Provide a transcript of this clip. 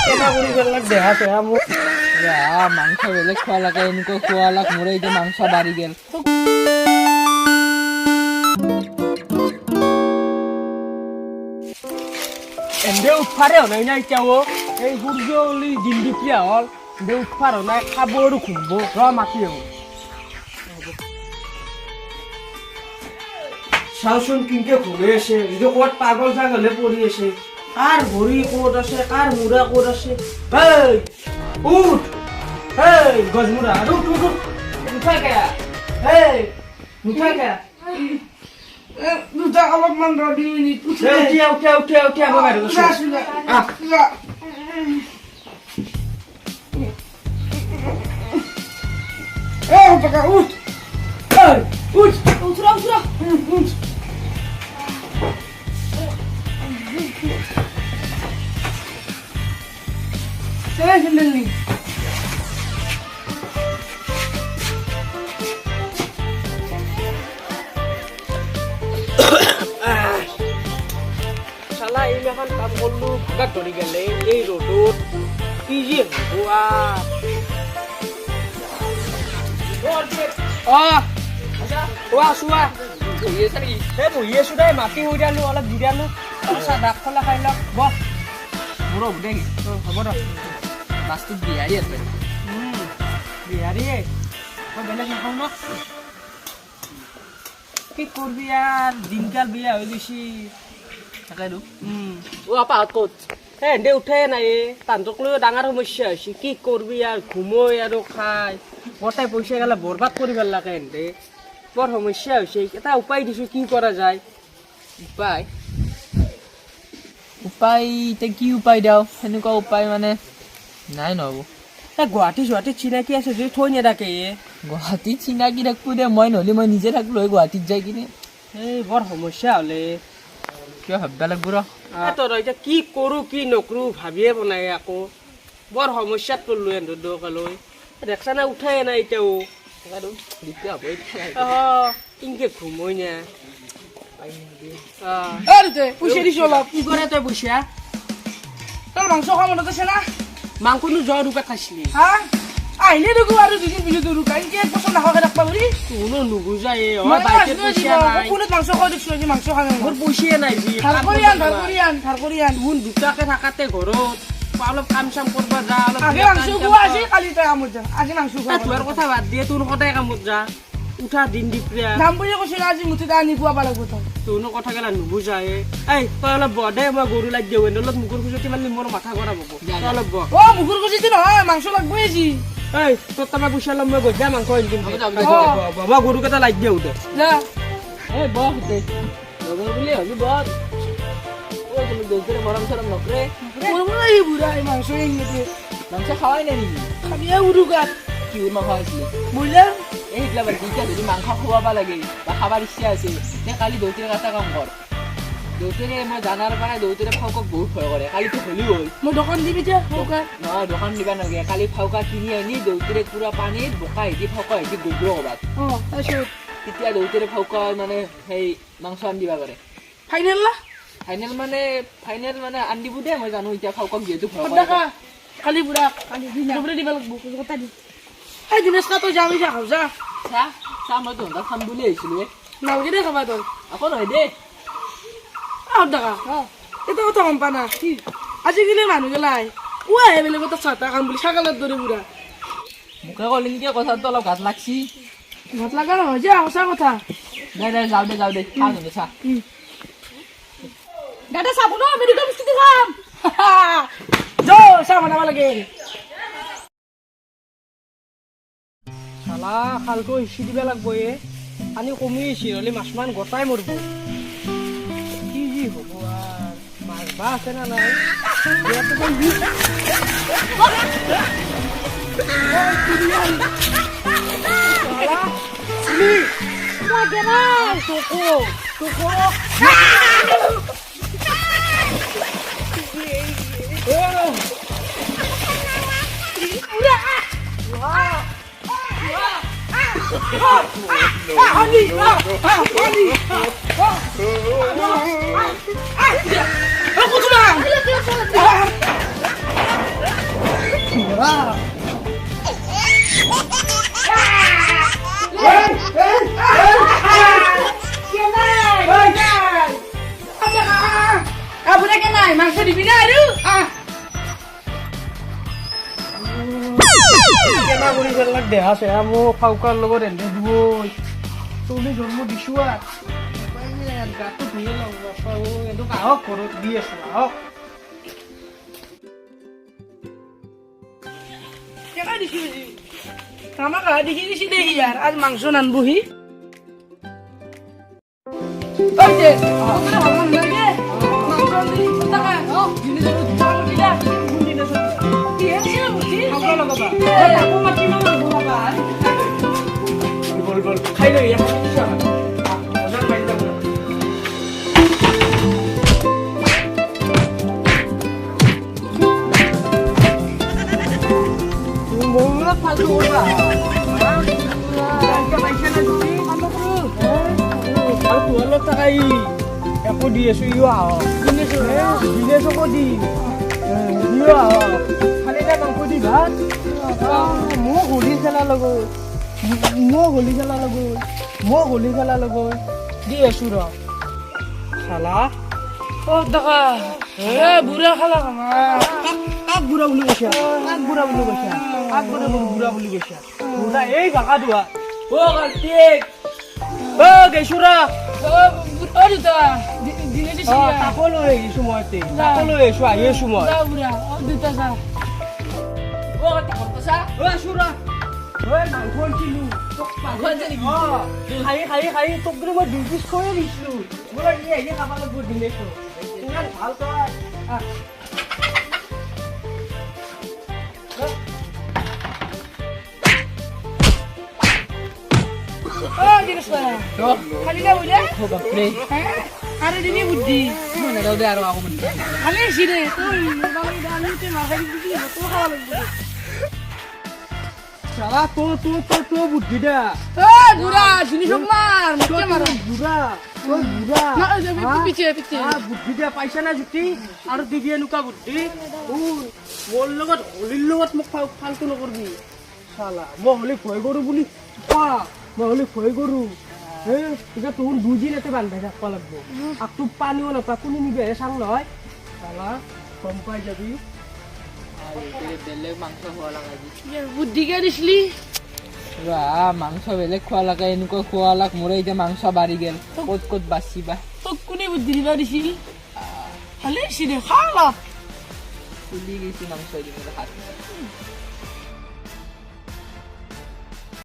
কেনা কৰি পেলাক দেহা চেহা মোক মাংস বেলেগ খোৱা লাগে এনেকুৱা খোৱা লাগ মোৰে এতিয়া মাংস বাঢ়ি গেল এন্দে উৎফাৰে হনাই না এতিয়াও এই সূৰ্যলি দিন দুপৰীয়া হ'ল এন্দে উৎফাৰ হনাই খাব আৰু ঘুমব ৰ মাতি হ'ব চাওচোন কিনকে ঘূৰি আছে যদি ক'ৰবাত পাগল ছাগলে পৰি আছে কাৰ ভৰি ক'ত আছে কাৰ মূৰা ক'ত আছে এই উঠ এই গজমূৰা উঠ উঠ উঠ নুঠাকে এই নুঠাকে দুটা অলপমান ৰ 2 মিনিট উঠা মই বাহিৰত আছোঁ টকা উঠ উঠ শালা এইমাখান কাম করলো ভাগাত ধরি গেলে এই রোডত কি যে বহি আছো দে মাটি হৈ দিলো অলপ জিৰালো চাহ দাগ খোলা খাই লওক বহ মোৰ হ'ব দে হ'ব ৰ মাছটো বিহাৰী আছে বিহাৰীয়ে মই বেলেগ নাখাওঁ ন কি কৰবি আৰু দিনকাল বিয়া হৈ গৈছি তাকেতো আপাহঁত ক'ত এহেঁতে উঠে নাই তাহাঁতক লৈ ডাঙৰ সমস্যা হৈছে কি কৰবি আৰু ঘুমৈ আৰু খাই গোটেই পইচা গেলা বৰবাদ কৰি পেলাকে এহেঁতে বৰ সমস্যা হৈছে এটা উপায় দিছোঁ কি কৰা যায় উপায় এতিয়া কি উপায় দিওঁ সেনেকুৱা উপায় মানে নাই নহ'ব গুৱাহাটীত চিনাকি আছে যদি থৈ নেদাকে গুৱাহাটীত চিনাকি থাকবো দে মই নহ'লে মই নিজে থাকলো গুৱাহাটীত যাই কিনে এই বৰ সমস্যা হ'লে কিয় ভাবিব লাগব ৰ তই এতিয়া কি কৰোঁ কি নকৰোঁ ভাবিয়ে বনাই আকৌ বৰ সমস্যাত পৰিলোঁ এহেঁতৰ দোকালৈ দেখছা না উঠাই নাই এতিয়াও কিনকে ঘুমৈ না পইচা দিছো অলপ কি কৰে তই পইচা তোৰ মাংস খোৱা মনত আছে না মাংসনো জ্বৰ ৰূপে খাইছিলি হা আহিলে দেখো আৰু 2 দিন পিছত ৰুকা এনেকে 1 বছৰ নাখাওঁকে থাকবা বুলি কোনো নুবুজাই পইচা নাই কোনে মাংস খোৱা দেখিছো আজি মাংস খোৱা নাই মোৰ পইচাই নাই যি ধাৰ কৰি আন মোন দুটাকে থাকাতে ঘৰত অলপ কাম চাম কৰিব যা অলপ আজি মাংস খোৱা আজি কালি তই কামত যা আজি মাংস খোৱা তোৰ কথা বাদ দিয়ে তোৰ সদায় কামত যা উঠা দিন দিপ্ৰিয়া দাম বুলি কৈছিল আজি মুঠি আনি খুৱাব লাগিব তই তোৰ কথা গেলা নুবুজাই এই তই অলপ বহ দে মই গৰু লাগ দিওঁ অলপ মুখৰ খুচতি মাৰিলে মোৰ মাথা গৰম হ'ব তই অলপ বহ মুখৰ খুচিতি নহয় মাংস লাগবই আজি এই তোৰ তাৰপৰা পইচা ল'ম মই গজা মাংস আনিম মই গৰুকেইটা লাগ দিওঁ দে যা এই বহ দে লগৰ বুলি ভাবি বহ তুমি দেউতাৰে মৰম চৰম নকৰে এই বুঢ়া এই মাংস মাংস খাৱাই নাই নেকি খাবি উৰুকাত কিহৰ মাংস আছিলে বুঢ়া এই সেইগিলা বাদ এতিয়া যদি মাংস খুৱাব লাগে বা খাবৰ ইচ্ছা আছে তে কালি দেউতাৰে এটা কাম কৰ দেউতাৰে মই জানাৰ পৰা দেউতাৰে ফাউকক বহুত ভয় কৰে কালিতো হলি হ'ল মই দোকান দিবি যা নহয় দোকান দিবা নালাগে কালি ফাউকা কিনি আনি দেউতাৰে পুৰা পানীত বোকা হেঁতি ফাউকা হেঁতি গধুৰ ক'ৰবাত তাৰপিছত তেতিয়া দেউতাৰে ফাউকা মানে সেই মাংস আনি দিবা পাৰে ফাইনেল না ফাইনেল মানে আনি দিব দে মই জানো এতিয়া ফাউকক যিহেতু ভয় কৰে দেখা কালি বুঢ়া কালি দিবলৈ দিব লাগিব কথা দি এই দিনেশ তই যাবি যা খাওঁ যা চাহ মই তহঁতক খাম বুলি আহিছিলোঁ নালগে দে খাবা তই আকৌ নহয় দেই দেখা এটা কথা গম পা না আজিকালি মানুহগিলাই পুৱাহে বেলেগত চাহ তাহ খাম বুলি ছাগালৰ দৰে বুঢ়া মোকে ক'লে নেকি কথাটো অলপ গাত লাগছি ঘৰত লগা নহয় যা সঁচা কথা দে যাওঁ দে খাওঁ কিন্তু চাহ দাদা চাব ন মেডিকেল বিস্কুট খাম চাহ বনাব লাগে শালা খালটো সিঁচি দিব লাগব পানী কমি আহিছে হ'লে মাছমান গোটাই মৰিব কি যি হ'ব আৰু মাছ বা আছে না নাই কুচু না Abuna ke nai mangsa di bina aru কেনা কৰি পেলাক দেহা চেহা মোক ফাউকাৰ লগত এনে দিবই চলি জন্ম দিছো আৰু গাটো ধুয়ে লওঁ বাপা এইটোক আহক ঘৰত দি আছো আহক কেনা দিছি আজি আমাক দেখি দিছি দে ইয়াৰ আজ মাংস নানবহি ওই যে ওখানে ভালো লাগে মাংস দি টাকা জিনিস চাল দিলা জিনিস কি আছে বুঝি খাবো লাগাবা আপু মাটি না বাবা বল বল খাই লই এখন কিছু মজা পাই যাব তুমি মোরা ফালতু করবা টাকা পয়সা না দিছি কাম করো আর তোর টাকাই একো দি আছো ইও আহ বিদেশকো দি ইও আহ খালি না মাংস দি ভাত মোক হোলি খেলা লগো মোক হোলি খেলা লগো দি আছো ৰ শালা ও টাকা এ বুড়া খালা কামা আগ বুঢ়া বুলি কৈছা আগ বুঢ়া বুলি কৈছা বুঢ়া এই বাকা দোৱা ও কাৰ্তিক গেছো ৰ ও দুটা দিনে দিছি তাকো লৈ আহিছো মই তাকো লৈ আহিছো আহি আছো মই যা বুড়া ও দুটা যা ও কার্তিক কতসা আছো ৰ মাংস আনিছিলো খাই তোক কিন্তু মই 2 পিচ খোৱাই দিছিলো মোৰ আহি আহি খাব লাগিব দিনেছো ইমান ভাল তই ও দিনেশ খালি না বুঝা ও বাপরে আরে দিনে বুদ্ধি মনে দাও দে আর আগো মনে খালি সিরে তুই বাবাই দানি তে মাখাই দিবি তো খাওয়া লাগবে শালা তো বুদ্ধি দা এ বুড়া জিনিস মার মুখে মারো বুঢ়া না যাবি পিছে পিছে বুদ্ধি দিয়া পাইছা না জুতি আৰু দিবি এনেকুৱা বুদ্ধি মোৰ লগত হলিৰ লগত মোক ফালতু নকৰবি শালা মই হলি ভয় কৰো বুলি মই হলি ভয় কৰো এতিয়া তোৰ 2 দিন এতে বান্ধাই থাকিব লাগিব আকটো পানীও নাপা কোনো নিবিহে চাং নহয় শালা গম পাই যাবি বেলেগ মাংস খোৱা লাগাই বুদ্ধি কে দিছলি মাংস বেলেগ খোৱা লাগে এনেকুৱা খোৱা লাগ মোৰে এতিয়া মাংস বাঢ়ি গেল ক'ত বাচিবা তোক কোনে বুদ্ধি দিবা দিছিল খালি সিরে খালা ফুলি গৈছে মাংস দি মোৰ হাত